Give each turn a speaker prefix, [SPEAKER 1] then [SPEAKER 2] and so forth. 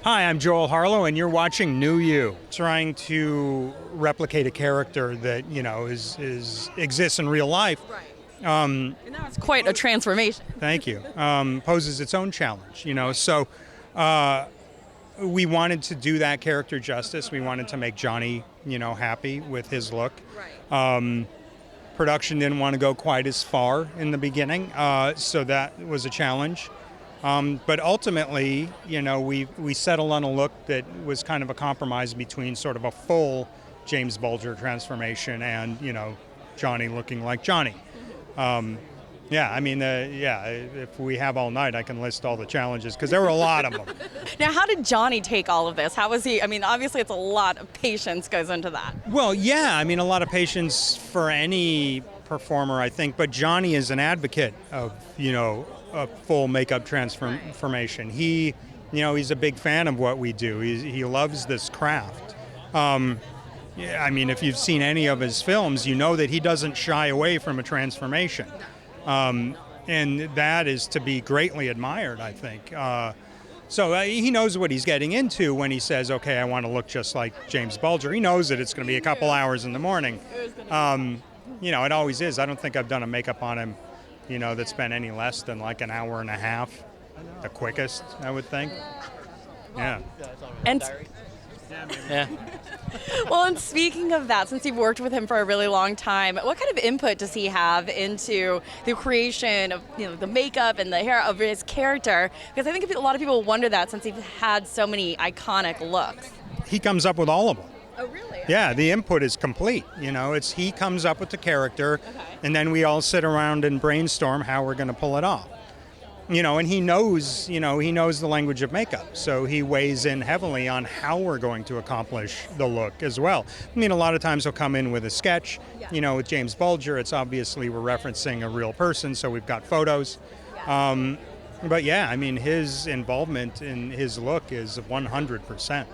[SPEAKER 1] Hi, I'm Joel Harlow, and you're watching New You. Trying to replicate a character that exists in real life.
[SPEAKER 2] Right. And now it's quite a transformation.
[SPEAKER 1] Thank you. Poses its own challenge. So we wanted to do that character justice. We wanted to make Johnny, happy with his look.
[SPEAKER 2] Right.
[SPEAKER 1] Production didn't want to go quite as far in the beginning, so that was a challenge. But ultimately, we settled on a look that was kind of a compromise between sort of a full James Bulger transformation and, Johnny looking like Johnny. If we have all night, I can list all the challenges because there were a lot of them.
[SPEAKER 2] Now, how did Johnny take all of this? How was he? I mean, obviously, it's a lot of patience goes into that.
[SPEAKER 1] Well, yeah, a lot of patience for any performer, I think. But Johnny is an advocate of, a full makeup transformation. He, he's a big fan of what we do. He loves this craft. If you've seen any of his films, you know that he doesn't shy away from a transformation. And that is to be greatly admired, I think. So he knows what he's getting into when he says, okay, I want to look just like James Bulger. He knows that it's going to be a couple hours in the morning. It always is. I don't think I've done a makeup on him, that's been any less than like an hour and a half. The quickest, I would think. Yeah.
[SPEAKER 2] And
[SPEAKER 3] Yeah.
[SPEAKER 2] well, and speaking of that, since you've worked with him for a really long time, what kind of input does he have into the creation of the makeup and the hair of his character? Because I think a lot of people wonder that since he's had so many iconic looks.
[SPEAKER 1] He comes up with all of them.
[SPEAKER 2] Oh, really?
[SPEAKER 1] Yeah, the input is complete. He comes up with the character, and then we all sit around and brainstorm how we're going to pull it off. And he knows the language of makeup, so he weighs in heavily on how we're going to accomplish the look as well. A lot of times he'll come in with a sketch. With James Bulger, it's obviously we're referencing a real person, so we've got photos. But yeah, his involvement in his look is 100%.